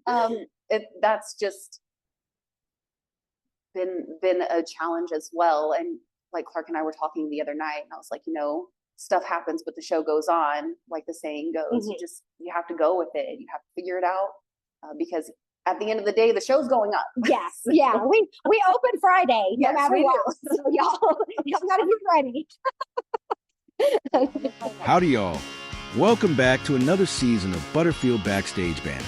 That's just been a challenge as well. And like Clark and I were talking the other night, and I was like, stuff happens, but the show goes on, like the saying goes. You have to go with it. You have to figure it out because at the end of the day, the show's going up. Yes, yeah. We open Friday, no matter what. So y'all gotta be ready. Howdy, y'all. Welcome back to another season of Butterfield Backstage Banter.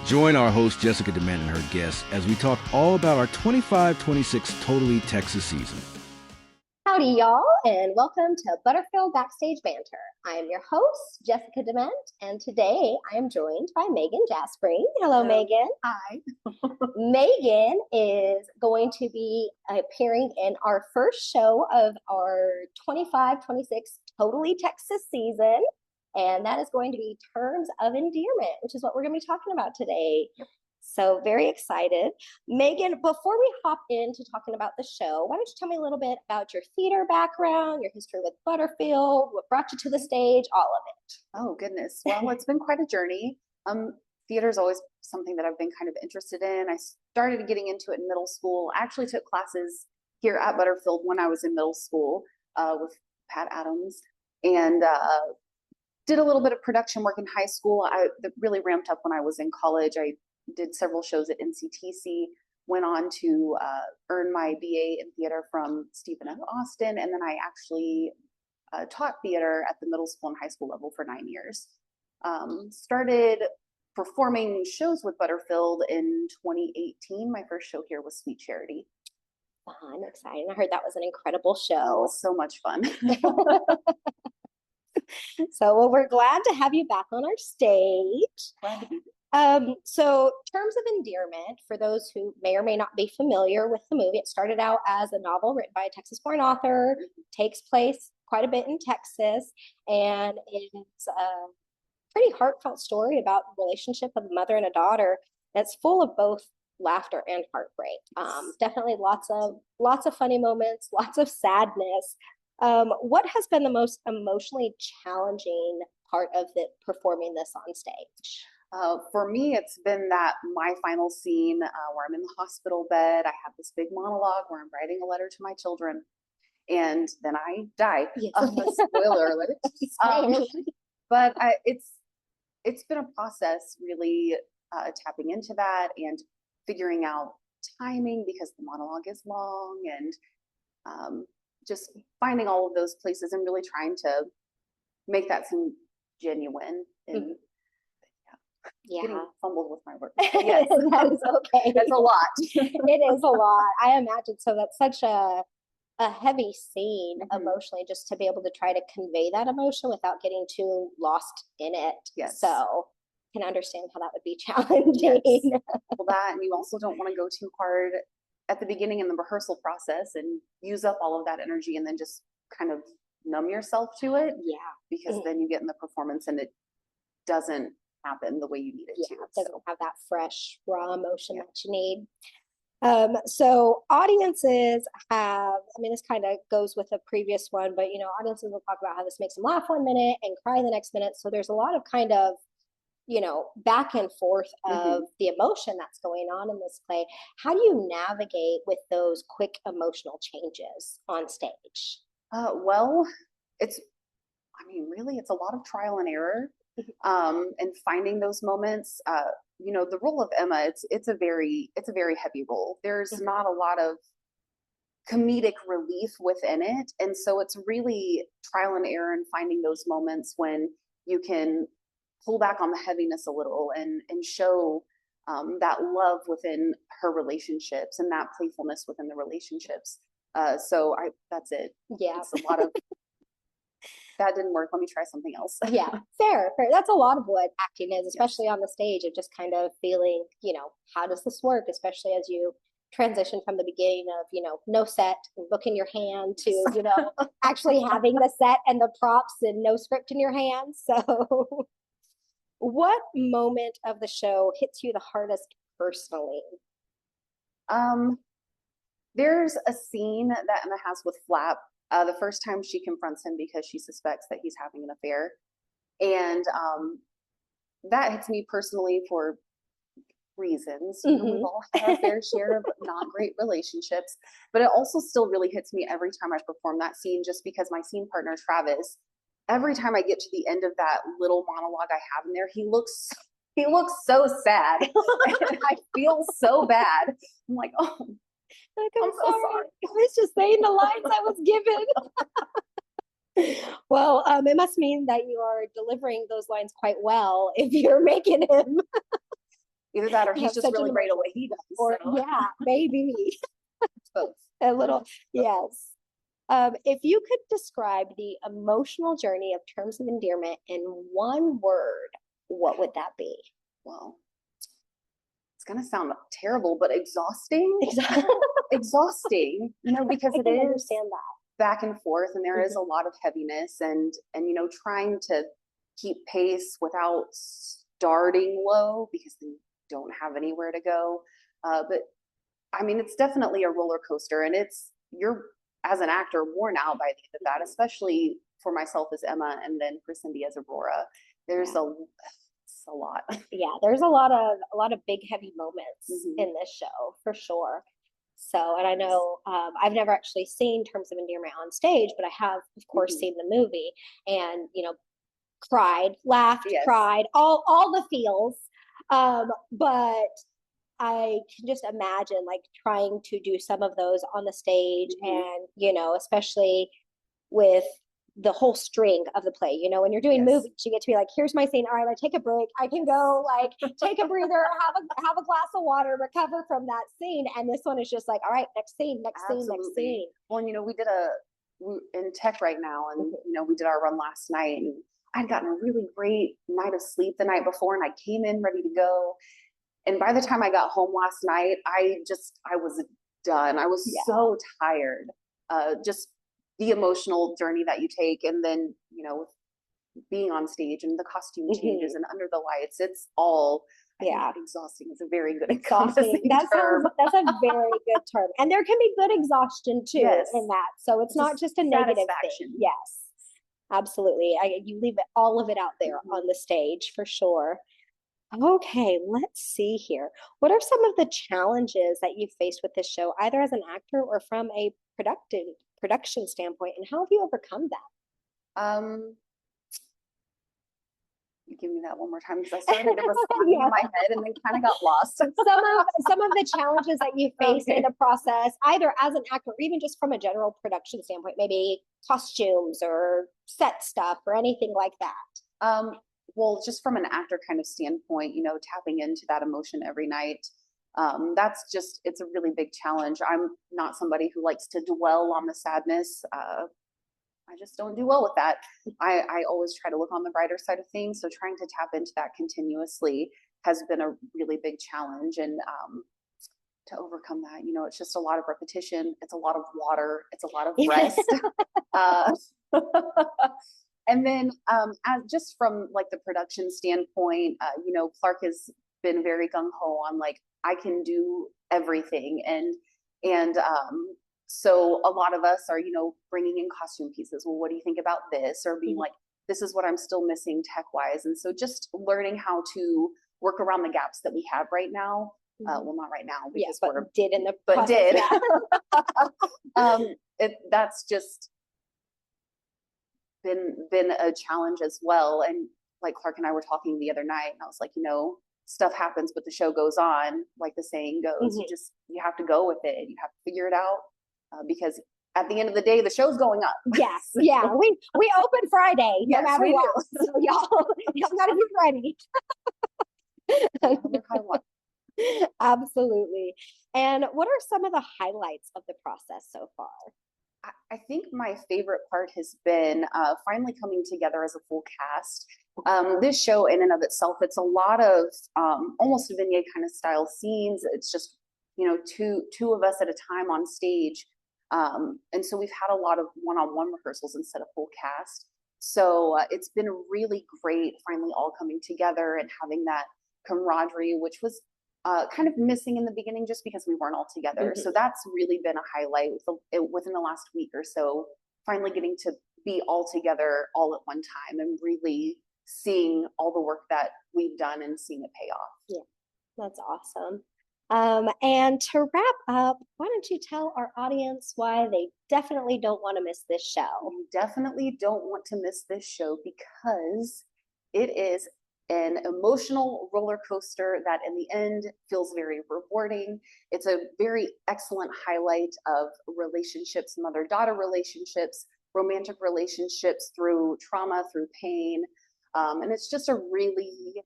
Join our host Jessica DeMent and her guests as we talk all about our 25-26 Totally Texas season. Howdy, y'all, and welcome to Butterfield Backstage Banter. I am your host, Jessica DeMent, and today I am joined by Maegan Jasbring. Hello, Maegan. Hi. Maegan is going to be appearing in our first show of our 25-26 Totally Texas season, and that is going to be Terms of Endearment, which is what we're going to be talking about today. Yep. So very excited. Maegan, before we hop into talking about the show, why don't you tell me a little bit about your theater background, your history with Butterfield, what brought you to the stage, all of it. Oh, goodness. Well, it's been quite a journey. Theater is always something that I've been kind of interested in. I started getting into it in middle school. I actually took classes here at Butterfield when I was in middle school with Pat Adams, and did a little bit of production work in high school. That really ramped up when I was in college. I did several shows at NCTC, went on to earn my BA in theater from Stephen F. Austin, and then I actually taught theater at the middle school and high school level for 9 years. Started performing shows with Butterfield in 2018. My first show here was Sweet Charity. Fun, exciting. I heard that was an incredible show. It was so much fun. So, well, we're glad to have you back on our stage. Glad to be here. So Terms of Endearment, for those who may or may not be familiar with the movie, it started out as a novel written by a Texas-born author, takes place quite a bit in Texas, and it's a pretty heartfelt story about the relationship of a mother and a daughter that's full of both laughter and heartbreak. Definitely lots of funny moments, lots of sadness. What has been the most emotionally challenging part of performing this on stage? For me, it's been that my final scene where I'm in the hospital bed. I have this big monologue where I'm writing a letter to my children, and then I die. Yes. Spoiler alert. But it's been a process, really tapping into that and figuring out timing because the monologue is long, and just finding all of those places and really trying to make that seem genuine and. Yeah, getting fumbled with my work. Yes, that is okay. That's a lot. It is a lot. I imagine so. That's such a heavy scene emotionally, just to be able to try to convey that emotion without getting too lost in it. Yes. So I can understand how that would be challenging. Yes. Well, that, and you also don't want to go too hard at the beginning in the rehearsal process and use up all of that energy and then just kind of numb yourself to it. Yeah. Because then you get in the performance and it doesn't happen the way you need it to. It doesn't have that fresh, raw emotion that you need. So audiences have, this kind of goes with the previous one, but audiences will talk about how this makes them laugh one minute and cry the next minute. So there's a lot of kind of, back and forth of the emotion that's going on in this play. How do you navigate with those quick emotional changes on stage? Well, really, it's a lot of trial and error. And finding those moments, the role of Emma, it's a very heavy role. There's not a lot of comedic relief within it. And so it's really trial and error and finding those moments when you can pull back on the heaviness a little and show that love within her relationships and that playfulness within the relationships. That's it. Yeah. It's a lot of that didn't work. Let me try something else. Yeah, fair. That's a lot of what acting is, especially on the stage, of just kind of feeling, how does this work? Especially as you transition from the beginning of, no set, book in your hand to, actually having the set and the props and no script in your hand. So what moment of the show hits you the hardest personally? There's a scene that Emma has with Flap. The first time she confronts him because she suspects that he's having an affair. And that hits me personally for reasons. You know, we've all had our fair share of not great relationships, but it also still really hits me every time I perform that scene, just because my scene partner, Travis, every time I get to the end of that little monologue I have in there, he looks so sad. And I feel so bad. I'm like, oh, Like, I'm so sorry. I was just saying the lines I was given. Well, it must mean that you are delivering those lines quite well if you're making him. Either that or he's Have just such an really great at what he does. Or so. yeah, maybe Both. a little. Yes. If you could describe the emotional journey of Terms of Endearment in one word, what would that be? Well, it's gonna sound terrible, but exhausting. Exhausting, you know, because I it can is understand that. back and forth, and there is a lot of heaviness, and you know, trying to keep pace without starting low, because then you don't have anywhere to go. But I mean, it's definitely a roller coaster, and you're as an actor worn out by the end of that, especially for myself as Emma, and then for Cindy as Aurora. There's it's a lot. Yeah, there's a lot of big heavy moments in this show for sure. So, and I know I've never actually seen Terms of Endearment on stage, but I have, of course, seen the movie, and you know, cried, laughed, cried, all the feels. But I can just imagine like trying to do some of those on the stage, and you know, especially with the whole string of the play. You know, when you're doing movies, you get to be like, here's my scene. All right, I take a break. I can go like take a breather, have a glass of water, recover from that scene. And this one is just like, all right, next scene, next scene, next scene. Well, and, you know, we're in tech right now, and you know, we did our run last night, and I'd gotten a really great night of sleep the night before, and I came in ready to go. And by the time I got home last night, I was done. I was so tired. Just the emotional journey that you take, and then, you know, being on stage and the costume changes and under the lights, it's all exhausting. It's a very good exhausting. That's a very good term. And there can be good exhaustion too in that. So it's not just a negative thing. Yes, absolutely. You leave all of it out there on the stage for sure. Okay, let's see here. What are some of the challenges that you faced with this show, either as an actor or from a production standpoint, and how have you overcome that? You give me that one more time, because I started to respond in my head and then kind of got lost. Some of the challenges that you faced in the process, either as an actor or even just from a general production standpoint, maybe costumes or set stuff or anything like that. Well, just from an actor kind of standpoint, you know, tapping into that emotion every night, it's a really big challenge. I'm not somebody who likes to dwell on the sadness. I just don't do well with that. I always try to look on the brighter side of things. So trying to tap into that continuously has been a really big challenge. And to overcome that, you know, it's just a lot of repetition. It's a lot of water. It's a lot of rest. And then just from like the production standpoint, you know, Clark has been very gung-ho on like, I can do everything. And so a lot of us are, you know, bringing in costume pieces. Well, what do you think about this? Or being like, this is what I'm still missing tech-wise. And so just learning how to work around the gaps that we have right now. Well, not right now, because that's just been a challenge as well. And like Clark and I were talking the other night, and I was like, you know, stuff happens, but the show goes on, like the saying goes. You have to go with it. You have to figure it out, because at the end of the day, the show's going up. Yes, yeah. We open Friday, no matter what. So y'all gotta be ready. Absolutely. And what are some of the highlights of the process so far? I think my favorite part has been finally coming together as a full cast. This show in and of itself, it's a lot of almost a vignette kind of style scenes. It's just, you know, two of us at a time on stage. And so we've had a lot of one-on-one rehearsals instead of full cast. So it's been really great finally all coming together and having that camaraderie, which was kind of missing in the beginning just because we weren't all together. So that's really been a highlight within the last week or so, finally getting to be all together all at one time and really seeing all the work that we've done and seeing it pay off. Yeah. That's awesome. And to wrap up, why don't you tell our audience why they definitely don't want to miss this show? You definitely don't want to miss this show because it is an emotional roller coaster that in the end feels very rewarding. It's a very excellent highlight of relationships, mother-daughter relationships, romantic relationships through trauma, through pain. And it's just a really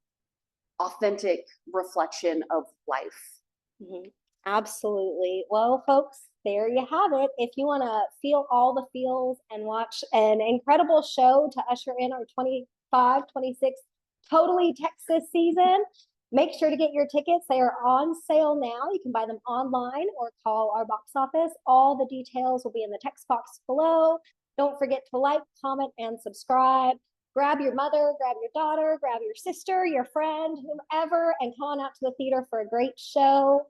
authentic reflection of life. Mm-hmm. Absolutely. Well, folks, there you have it. If you want to feel all the feels and watch an incredible show to usher in our 25-26 Totally Texas season, make sure to get your tickets. They are on sale now. You can buy them online or call our box office. All the details will be in the text box below. Don't forget to like, comment, and subscribe. Grab your mother, grab your daughter, grab your sister, your friend, whomever, and come on out to the theater for a great show.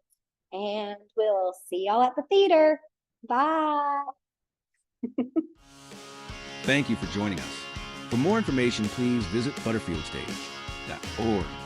And we'll see y'all at the theater. Bye. Thank you for joining us. For more information, please visit butterfieldstage.org.